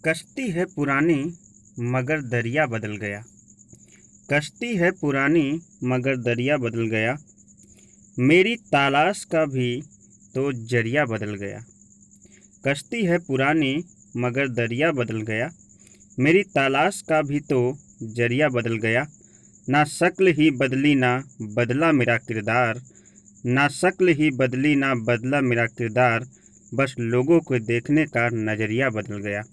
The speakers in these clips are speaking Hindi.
कश्ती है पुरानी मगर दरिया बदल गया। कश्ती है पुरानी मगर दरिया बदल गया। मेरी तलाश का भी तो जरिया बदल गया। कश्ती है पुरानी मगर दरिया बदल गया। मेरी तलाश का भी तो जरिया बदल गया। ना शक्ल ही बदली ना बदला मेरा किरदार। ना शक्ल ही बदली ना बदला मेरा किरदार। बस लोगों को देखने का नज़रिया बदल गया।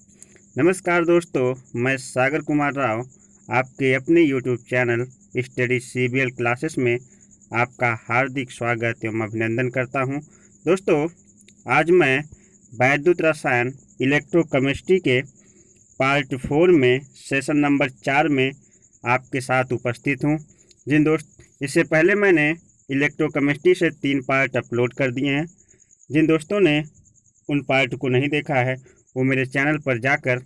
नमस्कार दोस्तों, मैं सागर कुमार राव आपके अपने YouTube channel study CBL classes में आपका हार्दिक स्वागत एवं अभिनंदन करता हूं। दोस्तों, आज मैं वैद्युत रसायन इलेक्ट्रोकेमिस्ट्री के पार्ट 4 में सेशन नंबर 4 में आपके साथ उपस्थित हूं। इससे पहले मैंने इलेक्ट्रोकेमिस्ट्री से 3 पार्ट अपलोड कर दिए हैं। जिन दोस्तों ने उन पार्ट को नहीं देखा है वो मेरे चैनल पर जाकर,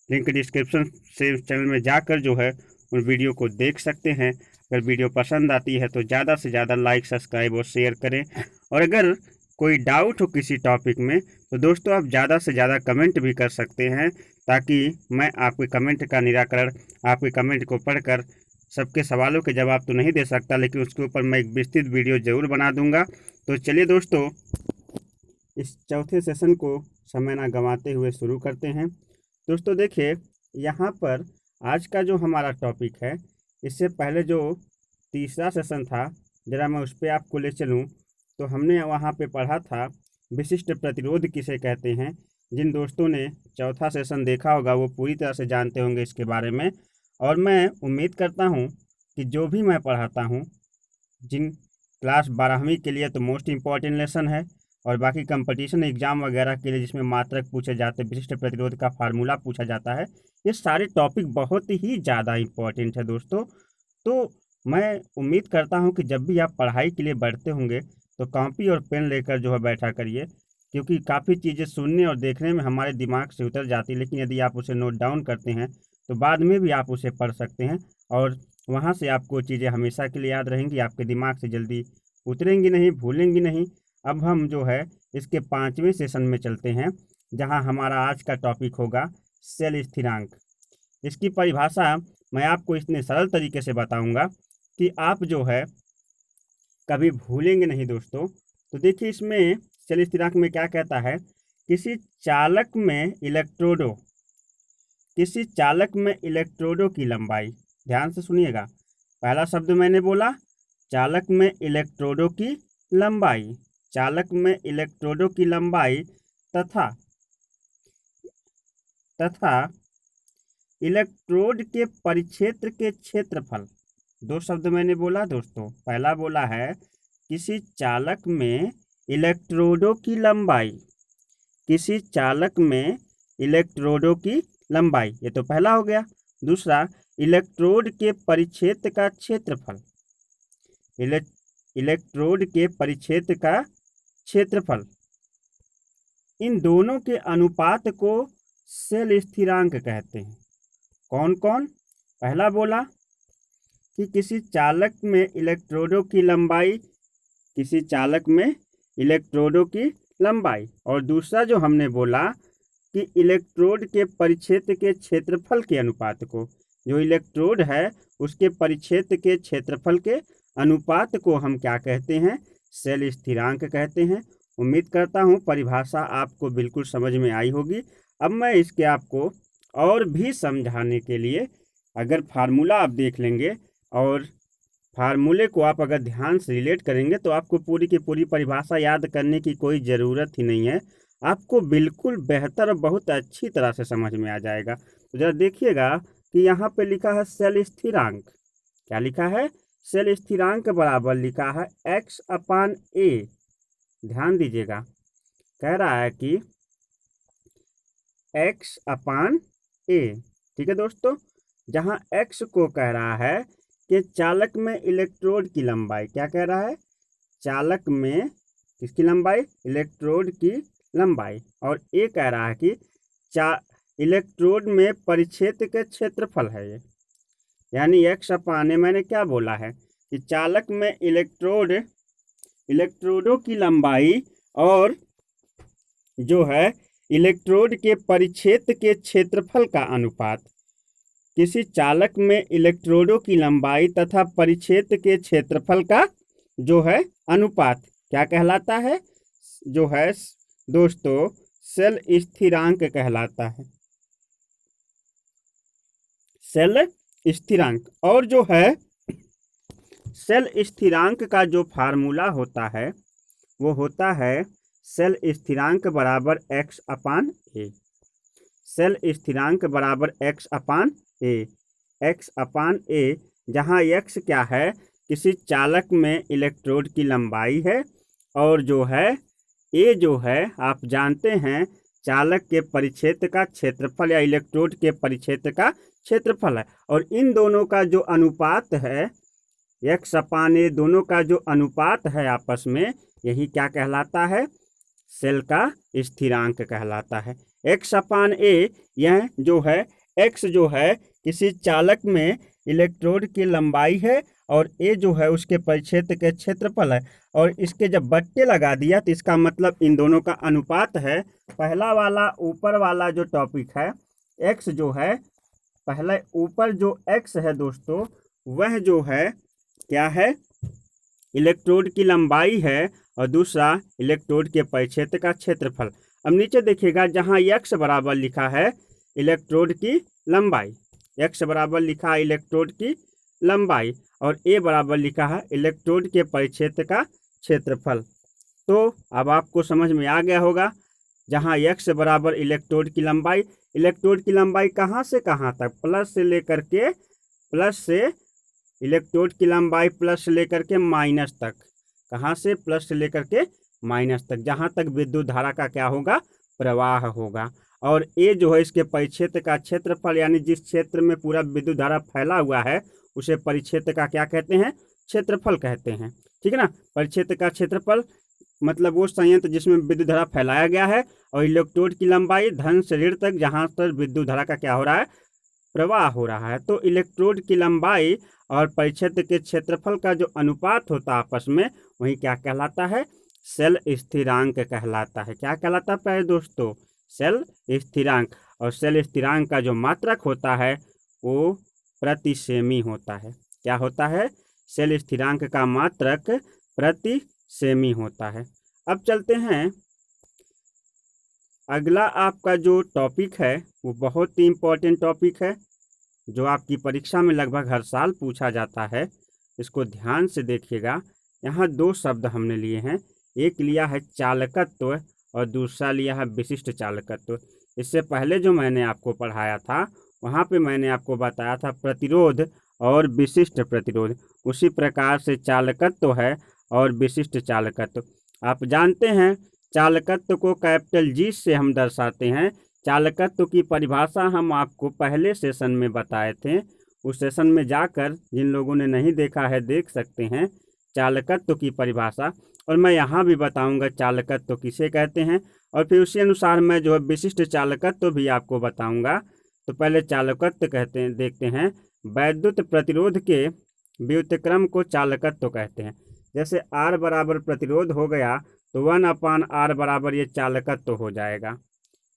लिंक डिस्क्रिप्शन से चैनल में जाकर जो है उन वीडियो को देख सकते हैं। अगर वीडियो पसंद आती है तो ज़्यादा से ज़्यादा लाइक, सब्सक्राइब और शेयर करें। और अगर कोई डाउट हो किसी टॉपिक में तो दोस्तों आप ज़्यादा से ज़्यादा कमेंट भी कर सकते हैं, ताकि मैं आपके कमेंट का निराकरण, आपके कमेंट को पढ़कर सबके सवालों के जवाब तो नहीं दे सकता, लेकिन उसके ऊपर मैं एक विस्तृत वीडियो ज़रूर बना दूंगा। तो चलिए दोस्तों, इस चौथे सेशन को समय ना गंवाते हुए शुरू करते हैं। दोस्तों देखिए, यहाँ पर आज का जो हमारा टॉपिक है, इससे पहले जो तीसरा सेशन था, ज़रा मैं उस पर आपको ले चलूँ तो हमने वहाँ पे पढ़ा था विशिष्ट प्रतिरोध किसे कहते हैं। जिन दोस्तों ने चौथा सेशन देखा होगा वो पूरी तरह से जानते होंगे इसके बारे में। और मैं उम्मीद करता हूँ कि जो भी मैं पढ़ाता हूँ, जिन क्लास 12वीं के लिए तो मोस्ट इम्पॉर्टेंट लेसन है, और बाकी कंपटीशन एग्जाम वगैरह के लिए जिसमें मात्रक पूछे जाते हैं, विशिष्ट प्रतिरोध का फार्मूला पूछा जाता है, ये सारे टॉपिक बहुत ही ज़्यादा इम्पॉर्टेंट है दोस्तों। तो मैं उम्मीद करता हूं कि जब भी आप पढ़ाई के लिए बैठते होंगे तो कॉपी और पेन लेकर जो है बैठा करिए, क्योंकि काफ़ी चीज़ें सुनने और देखने में हमारे दिमाग से उतर जाती है, लेकिन यदि आप उसे नोट डाउन करते हैं तो बाद में भी आप उसे पढ़ सकते हैं और वहाँ से आपको चीज़ें हमेशा के लिए याद रहेंगी, आपके दिमाग से जल्दी उतरेंगी नहीं, भूलेंगी नहीं। अब हम जो है इसके 5वें सेशन में चलते हैं, जहां हमारा आज का टॉपिक होगा सेल स्थिरांक। इसकी परिभाषा मैं आपको इतने सरल तरीके से बताऊंगा कि आप जो है कभी भूलेंगे नहीं दोस्तों। तो देखिए, इसमें सेल स्थिरांक में क्या कहता है, किसी चालक में इलेक्ट्रोडों की लंबाई, ध्यान से सुनिएगा, पहला शब्द मैंने बोला चालक में इलेक्ट्रोडों की लंबाई, चालक में इलेक्ट्रोडों की लंबाई तथा इलेक्ट्रोड के परिक्षेत्र के क्षेत्रफल। 2 शब्द मैंने बोला दोस्तों, पहला बोला है किसी चालक में इलेक्ट्रोडों की लंबाई, किसी चालक में इलेक्ट्रोडों की लंबाई, ये तो पहला हो गया। दूसरा, इलेक्ट्रोड के परिक्षेत्र का क्षेत्रफल, इलेक्ट्रोड के परिक्षेत्र का क्षेत्रफल। इन दोनों के अनुपात को सेल स्थिरांक कहते हैं। कौन कौन? पहला बोला कि किसी चालक में इलेक्ट्रोडों की लंबाई, किसी चालक में इलेक्ट्रोडों की लंबाई, और दूसरा जो हमने बोला कि इलेक्ट्रोड के परिक्षेत्र के क्षेत्रफल के अनुपात को, जो इलेक्ट्रोड है उसके परिक्षेत्र के क्षेत्रफल के अनुपात को हम क्या कहते हैं? सेल स्थिरांक कहते हैं। उम्मीद करता हूं परिभाषा आपको बिल्कुल समझ में आई होगी। अब मैं इसके आपको और भी समझाने के लिए, अगर फार्मूला आप देख लेंगे और फार्मूले को आप अगर ध्यान से रिलेट करेंगे तो आपको पूरी की पूरी परिभाषा याद करने की कोई ज़रूरत ही नहीं है, आपको बिल्कुल बेहतर और बहुत अच्छी तरह से समझ में आ जाएगा। तो जरा देखिएगा कि यहाँ पे लिखा है सेल स्थिरांक। क्या लिखा है? सेल स्थिरांक बराबर लिखा है x/a। ध्यान दीजिएगा, कह रहा है कि x/a। ठीक है दोस्तों, जहां x को कह रहा है कि चालक में इलेक्ट्रोड की लंबाई, क्या कह रहा है? चालक में किसकी लंबाई? इलेक्ट्रोड की लंबाई। और a कह रहा है कि इलेक्ट्रोड में परिक्षेत्र के क्षेत्रफल है ये, यानी x/a। मैंने क्या बोला है कि चालक में इलेक्ट्रोडों की लंबाई और जो है इलेक्ट्रोड के परिक्षेत्र के क्षेत्रफल का अनुपात। किसी चालक में इलेक्ट्रोडों की लंबाई तथा परिक्षेत्र के क्षेत्रफल का जो है अनुपात क्या कहलाता है? जो है दोस्तों सेल स्थिरांक कहलाता है, सेल स्थिरांक। और जो है सेल स्थिरांक का जो फार्मूला होता है वो होता है सेल स्थिरांक बराबर x अपान ए। सेल स्थिरांक बराबर x अपान ए, x अपान ए, जहाँ x क्या है? किसी चालक में इलेक्ट्रोड की लंबाई है, और जो है ए जो है आप जानते हैं चालक के परिक्षेत्र का क्षेत्रफल या इलेक्ट्रोड के परिक्षेत्र का क्षेत्रफल है। और इन दोनों का जो अनुपात है x अपान ए, दोनों का जो अनुपात है आपस में, यही क्या कहलाता है? सेल का स्थिरांक कहलाता है। x अपान ए, यह जो है x जो है किसी चालक में इलेक्ट्रोड की लंबाई है, और ए जो है उसके परिक्षेत्र के क्षेत्रफल है। और इसके जब बट्टे लगा दिया तो इसका मतलब इन दोनों का अनुपात है। पहला वाला ऊपर वाला जो टॉपिक है x जो है, पहले ऊपर जो x है दोस्तों, वह जो है क्या है? इलेक्ट्रोड की लंबाई है, और दूसरा इलेक्ट्रोड के परिक्षेत्र का क्षेत्रफल। अब नीचे देखिएगा जहाँ x बराबर लिखा है इलेक्ट्रोड की लंबाई, x बराबर लिखा है इलेक्ट्रोड की लंबाई, और a बराबर लिखा है इलेक्ट्रोड के परिक्षेत्र का क्षेत्रफल। तो अब आपको समझ में आ गया होगा, जहाँ x बराबर इलेक्ट्रोड की लंबाई, इलेक्ट्रोड की लंबाई कहाँ से कहाँ तक? प्लस से लेकर के इलेक्ट्रोड की लंबाई प्लस से लेकर के माइनस तक। कहाँ से? प्लस से लेकर के माइनस तक, जहाँ तक विद्युत धारा का क्या होगा? प्रवाह होगा। और ए जो है इसके परिक्षेत्र का क्षेत्रफल, यानी जिस क्षेत्र में पूरा विद्युत धारा फैला हुआ है उसे परिक्षेत्र का क्या कहते हैं? क्षेत्रफल कहते हैं। ठीक है ना? परिक्षेत्र का क्षेत्रफल मतलब वो संयंत्र जिसमें विद्युत धारा फैलाया गया है, और इलेक्ट्रोड की लंबाई धन से ऋण तक, जहाँ पर विद्युत धारा का क्या हो रहा है? प्रवाह हो रहा है। तो इलेक्ट्रोड की लंबाई और परिक्षेत्र के क्षेत्रफल का जो अनुपात होता है आपस में, वही क्या कहलाता है? सेल स्थिरांक कहलाता है। क्या कहलाता है प्यारे दोस्तों? सेल स्थिरांक। और सेल स्थिरांक का जो मात्रक होता है वो प्रति सेमी होता है। क्या होता है? सेल स्थिरांक का मात्रक प्रति सेमी होता है। अब चलते हैं, अगला आपका जो टॉपिक है वो बहुत ही इम्पोर्टेंट टॉपिक है, जो आपकी परीक्षा में लगभग हर साल पूछा जाता है। इसको ध्यान से देखिएगा। यहाँ दो शब्द हमने लिए हैं, एक लिया है चालकत्व और दूसरा लिया है विशिष्ट चालकत्व। इससे पहले जो मैंने आपको पढ़ाया था वहाँ पे मैंने आपको बताया था प्रतिरोध और विशिष्ट प्रतिरोध। उसी प्रकार से चालकत्व है और विशिष्ट चालकत्व। आप जानते हैं चालकत्व को कैपिटल जी से हम दर्शाते हैं। चालकत्व की परिभाषा हम आपको पहले सेशन में बताए थे। उस सेशन में जाकर जिन लोगों ने नहीं देखा है देख सकते हैं चालकत्व की परिभाषा। और मैं यहाँ भी बताऊंगा चालकत्व किसे कहते हैं, और फिर उसी अनुसार मैं जो है विशिष्ट चालकत्व भी आपको बताऊंगा। तो पहले चालकत्व कहते हैं, देखते हैं। वैद्युत प्रतिरोध के व्युत्क्रम को चालकत्व कहते हैं। जैसे R बराबर प्रतिरोध हो गया तो 1/R बराबर ये चालकत्व हो जाएगा।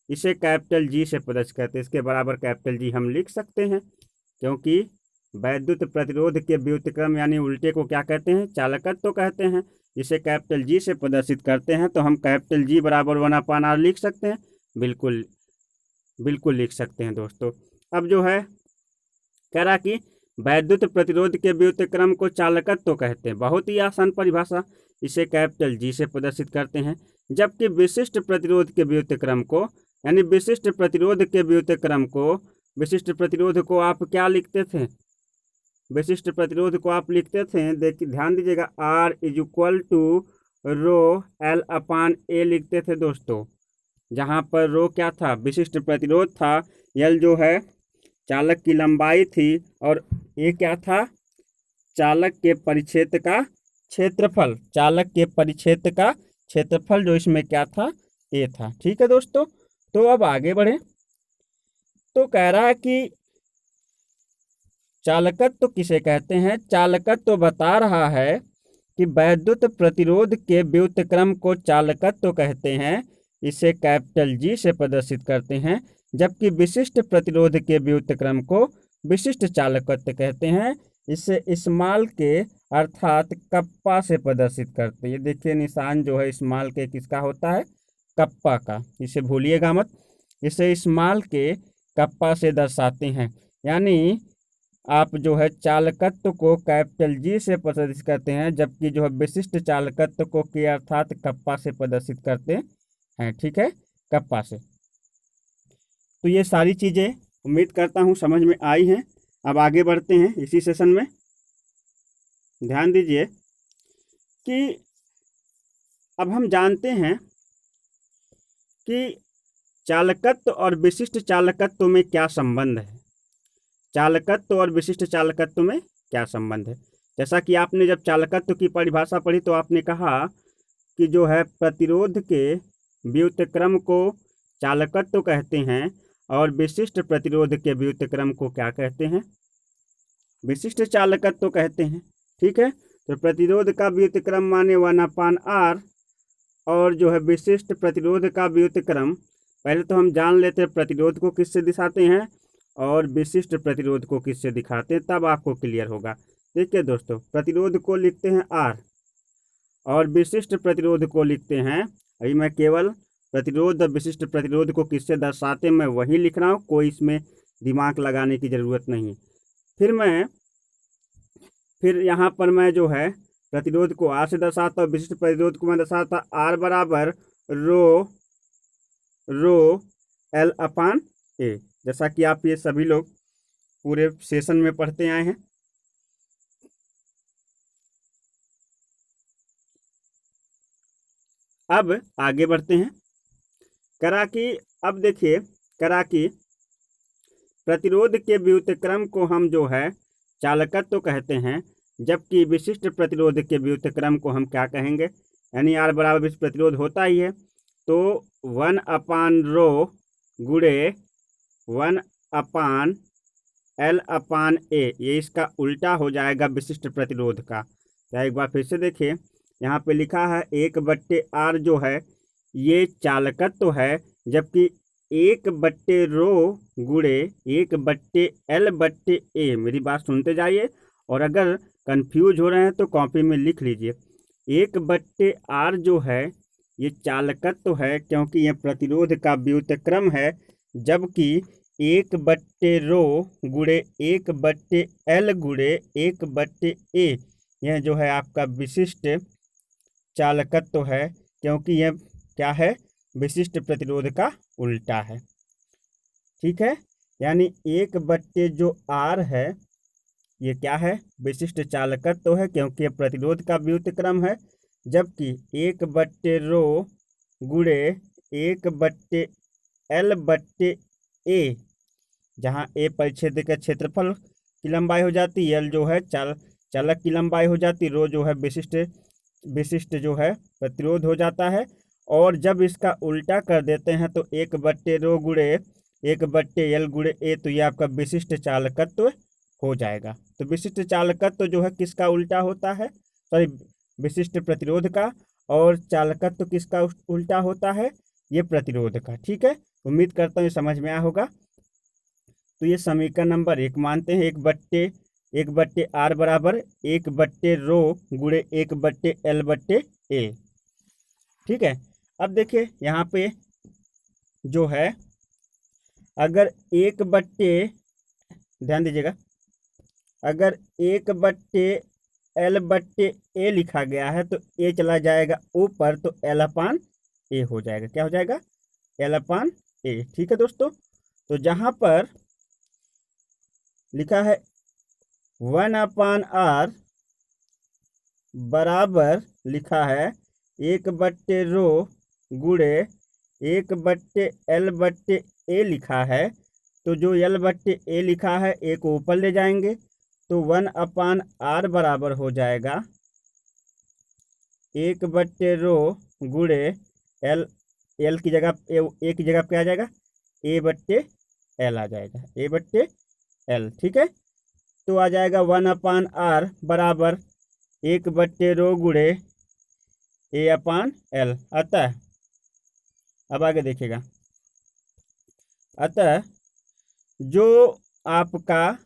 इसे कैपिटल जी से प्रदर्शित करते हैं। इसके बराबर कैपिटल जी हम लिख सकते हैं, क्योंकि वैद्युत प्रतिरोध के व्युत्क्रम यानी उल्टे को क्या कहते हैं? चालकत्व कहते हैं। इसे कैपिटल जी से प्रदर्शित करते हैं तो हम कैपिटल जी बराबर 1/R लिख सकते हैं। बिल्कुल बिल्कुल लिख सकते हैं दोस्तों। अब जो है कह रहा कि वैद्युत प्रतिरोध के व्युत्क्रम को चालकत्व कहते हैं। बहुत ही आसान परिभाषा। इसे कैपिटल जी से प्रदर्शित करते हैं। जबकि विशिष्ट प्रतिरोध के व्युत्क्रम को, यानी विशिष्ट प्रतिरोध के व्युत्क्रम को, विशिष्ट प्रतिरोध को आप क्या लिखते थे? विशिष्ट प्रतिरोध को आप लिखते थे, देखिए ध्यान दीजिएगा, R = ρL/A लिखते थे दोस्तों। जहाँ पर रो क्या था? विशिष्ट प्रतिरोध था। L जो है चालक की लंबाई थी, और ए क्या था? चालक के परिक्षेत्र का क्षेत्रफल। चालक के परिक्षेत्र का क्षेत्रफल जो इसमें क्या था? ए था। ठीक है दोस्तों। तो अब आगे बढ़े। तो कह रहा है कि चालकत्व किसे कहते हैं? चालकत्व बता रहा है कि वैद्युत प्रतिरोध के व्युत्क्रम को चालकत्व कहते हैं, इसे कैपिटल जी से प्रदर्शित करते हैं, जबकि विशिष्ट प्रतिरोध के व्युत्क्रम को विशिष्ट चालकत्व कहते हैं। इसे स्मॉल के अर्थात कप्पा से प्रदर्शित करते हैं। ये देखिए निशान जो है स्मॉल के किसका होता है, कप्पा का, इसे भूलिएगा मत। इसे स्मॉल के कप्पा से दर्शाते हैं, यानी आप जो है चालकत्व को कैपिटल जी से प्रदर्शित करते हैं, जबकि जो है विशिष्ट चालकत्व को के अर्थात कप्पा से प्रदर्शित करते हैं। ठीक है, कप्पा से। तो ये सारी चीज़ें उम्मीद करता हूँ समझ में आई हैं। अब आगे बढ़ते हैं इसी सेशन में। ध्यान दीजिए कि अब हम जानते हैं कि चालकत्व और विशिष्ट चालकत्व में क्या संबंध है। चालकत्व और विशिष्ट चालकत्व में क्या संबंध है? जैसा कि आपने जब चालकत्व की परिभाषा पढ़ी तो आपने कहा कि जो है प्रतिरोध के व्युत्क्रम को चालकत्व कहते हैं और विशिष्ट प्रतिरोध के व्युत्क्रम को क्या कहते हैं, विशिष्ट चालकत्व कहते हैं। ठीक है, तो प्रतिरोध का व्युत्क्रम माने 1/R और जो है विशिष्ट प्रतिरोध का व्युत्क्रम, पहले तो हम जान लेते हैं प्रतिरोध को किससे दिखाते हैं और विशिष्ट प्रतिरोध को किससे दिखाते हैं, तब आपको क्लियर होगा। देखिए दोस्तों, प्रतिरोध को लिखते हैं R और विशिष्ट प्रतिरोध को लिखते हैं, अभी मैं केवल प्रतिरोध और विशिष्ट प्रतिरोध को किससे दर्शाते मैं वही लिख रहा हूँ, कोई इसमें दिमाग लगाने की ज़रूरत नहीं। फिर यहाँ पर मैं जो है प्रतिरोध को R से दर्शाता हूँ, विशिष्ट प्रतिरोध को मैं दर्शाता R बराबर रो L/A, जैसा कि आप ये सभी लोग पूरे सेशन में पढ़ते आए हैं। अब आगे बढ़ते हैं। अब देखिए कि प्रतिरोध के व्युत्क्रम को हम जो है चालकत्व तो कहते हैं, जबकि विशिष्ट प्रतिरोध के व्युत्क्रम को हम क्या कहेंगे, यानी R बराबर विशिष्ट प्रतिरोध होता ही है, तो 1/ρ गुणे 1/L/A, ये इसका उल्टा हो जाएगा विशिष्ट प्रतिरोध का। या एक बार फिर से देखिए, यहाँ पे लिखा है 1/R जो है ये चालकत्व तो है, जबकि 1/ρ गुणे 1/L/A, मेरी बात सुनते जाइए, और अगर कंफ्यूज हो रहे हैं तो कॉपी में लिख लीजिए। 1/R जो है ये चालकत्व तो है क्योंकि ये प्रतिरोध का व्युत्क्रम है, जबकि 1/ρ गुणे 1/L गुणे 1/A यह जो है आपका विशिष्ट चालकत्व तो है, क्योंकि यह क्या है, विशिष्ट प्रतिरोध का उल्टा है। ठीक है, यानी 1/ जो R है ये क्या है, विशिष्ट चालकत्व तो है क्योंकि यह प्रतिरोध का व्युत्क्रम है, जबकि 1/ρ गुणे 1/L/A, जहाँ A परिच्छेद का क्षेत्रफल की लंबाई हो जाती है, L जो है चालक की लंबाई हो जाती, ρ जो है विशिष्ट जो है प्रतिरोध हो जाता है। और जब इसका उल्टा कर देते हैं तो 1/ρ गुणे 1/L गुणे A, तो ये आपका विशिष्ट चालकत्व हो जाएगा। तो विशिष्ट चालकत्व जो है किसका उल्टा होता है, सॉरी विशिष्ट प्रतिरोध का, और चालकत्व किसका उल्टा होता है, ये प्रतिरोध का। ठीक है, उम्मीद करता हूँ समझ में आया होगा। तो ये समीकरण नंबर 1 मानते हैं, 1/R बराबर 1/ρ गुणे 1/L/A। ठीक है, अब देखिए यहाँ पे जो है अगर 1/, ध्यान दीजिएगा, अगर 1/L/A लिखा गया है तो A चला जाएगा ऊपर, तो L/A हो जाएगा। क्या हो जाएगा, L/A। ठीक है दोस्तों, तो जहाँ पर लिखा है 1/R बराबर लिखा है 1/ρ गुणे 1/L/A लिखा है, तो जो L/A लिखा है A को ऊपर ले जाएंगे, तो 1/R बराबर हो जाएगा 1/ρ गुणे L की जगह A की जगह क्या आ जाएगा, A/L आ जाएगा, A/L। ठीक है, तो आ जाएगा 1/R बराबर 1/ρ गुणे A/L आता है। अब आगे देखिएगा, अतः जो आपका,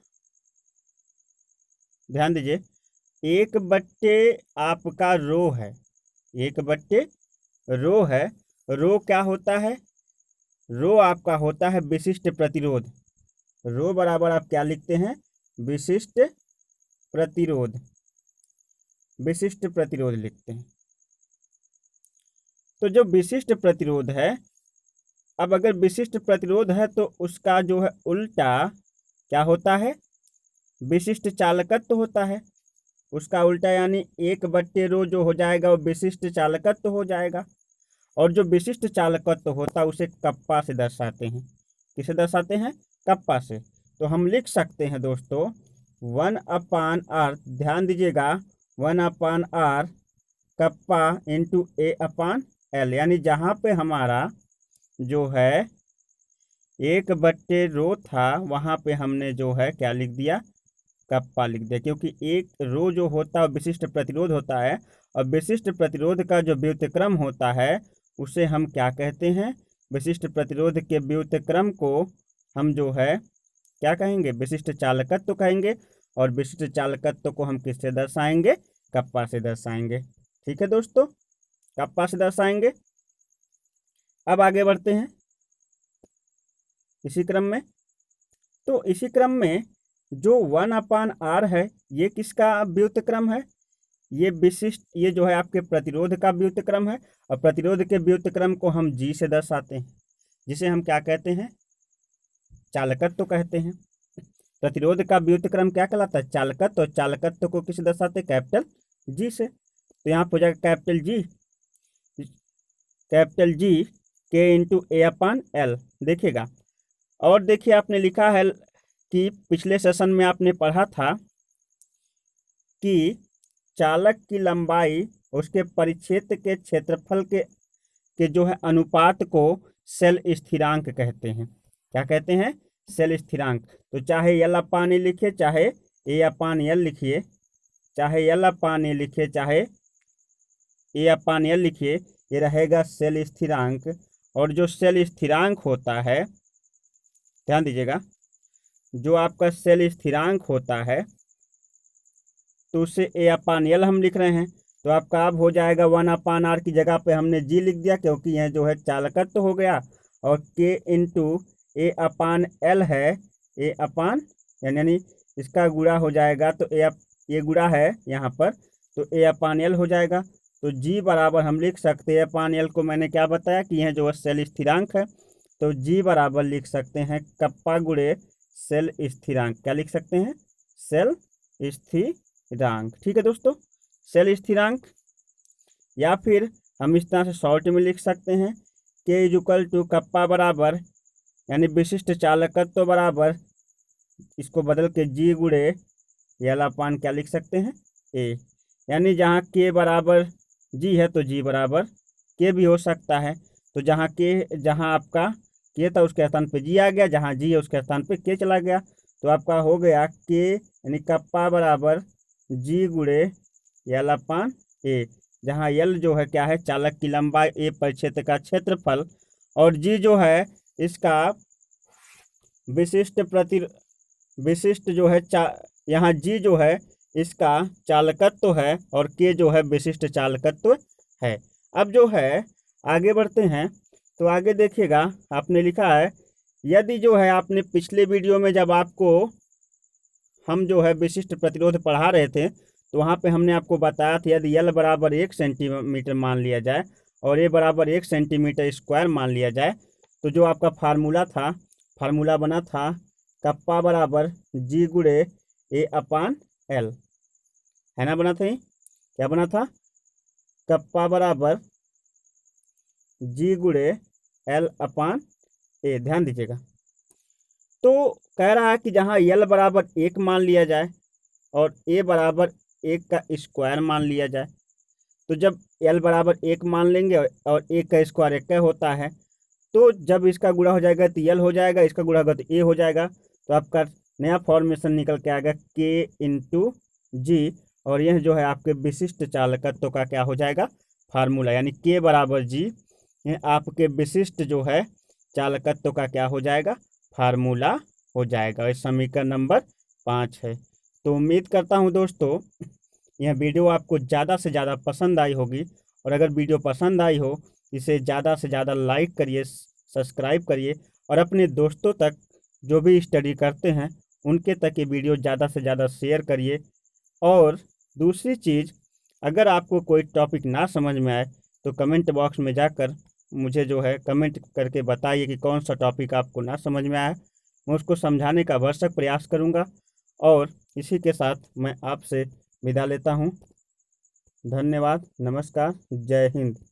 ध्यान दीजिए, 1/, आपका रो है, 1/, रो है। रो क्या होता है? रो आपका होता है विशिष्ट प्रतिरोध। रो बराबर आप क्या लिखते हैं? विशिष्ट प्रतिरोध, विशिष्ट प्रतिरोध लिखते हैं। तो जो विशिष्ट प्रतिरोध है, अब अगर विशिष्ट प्रतिरोध है तो उसका जो है उल्टा क्या होता है? विशिष्ट चालकत्व होता है। उसका उल्टा यानी 1/रो जो हो जाएगा वो विशिष्ट चालकत्व हो जाएगा। और जो विशिष्ट चालकत्व होता है उसे कप्पा से दर्शाते हैं। किसे दर्शाते हैं? कप्पा से। तो हम लिख सकते हैं दोस्तों 1/r, ध्यान दीजिएगा, 1/r कप्पा इंटू A/L, यानी जहाँ पे हमारा जो है 1/रो था वहाँ पे हमने जो है क्या लिख दिया? कप्पा लिख दिया, क्योंकि एक रो जो होता है विशिष्ट प्रतिरोध होता है, और विशिष्ट प्रतिरोध का जो व्युत्क्रम होता है उसे हम क्या कहते हैं? विशिष्ट प्रतिरोध के व्युत्क्रम को हम जो है क्या कहेंगे? विशिष्ट चालकत्व कहेंगे। और विशिष्ट चालकत्व को हम किससे दर्शाएंगे? कप्पा से दर्शाएंगे। ठीक है दोस्तों, कप्पा से दर्शाएंगे। अब आगे बढ़ते हैं इसी क्रम में। तो इसी क्रम में जो 1/r है ये किसका व्युत्क्रम है? ये विशिष्ट, ये जो है आपके प्रतिरोध का व्युत्क्रम है। और प्रतिरोध के व्युत्क्रम को हम G से दर्शाते हैं, जिसे हम क्या कहते हैं? चालकत्व कहते हैं। प्रतिरोध का व्युत्क्रम क्या कहलाता है? चालकत्व। और चालकत्व को किसे दर्शाते हैं? कैपिटल G से। तो यहाँ पर हो जाएगा capital G K into A/L। देखिएगा, और देखिए आपने लिखा है कि पिछले सेशन में आपने पढ़ा था कि चालक की लंबाई उसके परिक्षेत्र के क्षेत्रफल के जो है अनुपात को सेल स्थिरांक कहते हैं। क्या कहते हैं? सेल स्थिरांक। तो चाहे L/A लिखिए, चाहे A/L लिखिए, चाहे L/A लिखिए, चाहे A/L लिखिए, ये रहेगा सेल स्थिरांक। और जो सेल स्थिरांक होता है, ध्यान दीजिएगा, जो आपका सेल स्थिरांक होता है तो उसे A/L हम लिख रहे हैं। तो आपका अब हो जाएगा 1/r की जगह पे हमने G लिख दिया, क्योंकि यह जो है चालकत्व तो हो गया। और K इंटू A/L है, यानी इसका गुणा हो जाएगा, तो ये गुणा है यहाँ पर, तो A/L हो जाएगा। तो G बराबर हम लिख सकते हैं, A/L को मैंने क्या बताया कि यह जो है सेल स्थिरांक है। तो G बराबर लिख सकते हैं कप्पा गुणे सेल स्थिरांक। क्या लिख सकते हैं? सेल स्थिरांक। ठीक है दोस्तों, सेल स्थिरांक। या फिर हम इस तरह से शॉर्ट में लिख सकते हैं K इक्वल टू कप्पा बराबर, यानी विशिष्ट चालकत्व बराबर, इसको बदल के G गुणे L/, क्या लिख सकते हैं? A। यानी जहाँ K बराबर G है तो G बराबर K भी हो सकता है। तो जहाँ आपका K था उसके स्थान पे G आ गया, जहाँ G है उसके स्थान पे K चला गया। तो आपका हो गया K यानी कप्पा बराबर G गुणे L/A, जहाँ L जो है क्या है? चालक की लंबाई, A परिक्षेत्र का क्षेत्रफल, और G जो है इसका विशिष्ट जो है यहाँ G जो है इसका चालकत्व है, और K जो है विशिष्ट चालकत्व है। अब जो है आगे बढ़ते हैं। तो आगे देखिएगा, आपने लिखा है, यदि जो है आपने पिछले वीडियो में जब आपको हम जो है विशिष्ट प्रतिरोध पढ़ा रहे थे तो वहाँ पे हमने आपको बताया था यदि L बराबर 1 सेंटीमीटर मान लिया जाए और A बराबर 1 सेंटीमीटर स्क्वायर मान लिया जाए, तो जो आपका फार्मूला बना था कप्पा बराबर G गुणे A/L, है ना? बना था ये, क्या बना था? कप्पा बराबर G गुणे L/A। ध्यान दीजिएगा, तो कह रहा है कि जहाँ L बराबर 1 मान लिया जाए और A बराबर 1 का स्क्वायर मान लिया जाए, तो जब L बराबर 1 मान लेंगे और 1 का स्क्वायर 1 होता है, तो जब इसका गुणा हो जाएगा तो L हो जाएगा, इसका गुणा होगा तो A हो जाएगा। तो आपका नया फॉर्मेशन निकल के आएगा K इंटू G, और यह जो है आपके विशिष्ट चालकत्व का क्या हो जाएगा? फार्मूला, यानी K बराबर G ये आपके विशिष्ट जो है चालकत्व का क्या हो जाएगा, फार्मूला हो जाएगा। ये समीकरण नंबर 5 है। तो उम्मीद करता हूँ दोस्तों यह वीडियो आपको ज़्यादा से ज़्यादा पसंद आई होगी, और अगर वीडियो पसंद आई हो इसे ज़्यादा से ज़्यादा लाइक करिए, सब्सक्राइब करिए, और अपने दोस्तों तक जो भी स्टडी करते हैं उनके तक ये वीडियो ज़्यादा से ज़्यादा शेयर करिए। और दूसरी चीज़, अगर आपको कोई टॉपिक ना समझ में आए तो कमेंट बॉक्स में जाकर मुझे जो है कमेंट करके बताइए कि कौन सा टॉपिक आपको ना समझ में आया। मैं उसको समझाने का भरसक प्रयास करूँगा। और इसी के साथ मैं आपसे विदा लेता हूँ। धन्यवाद, नमस्कार, जय हिंद।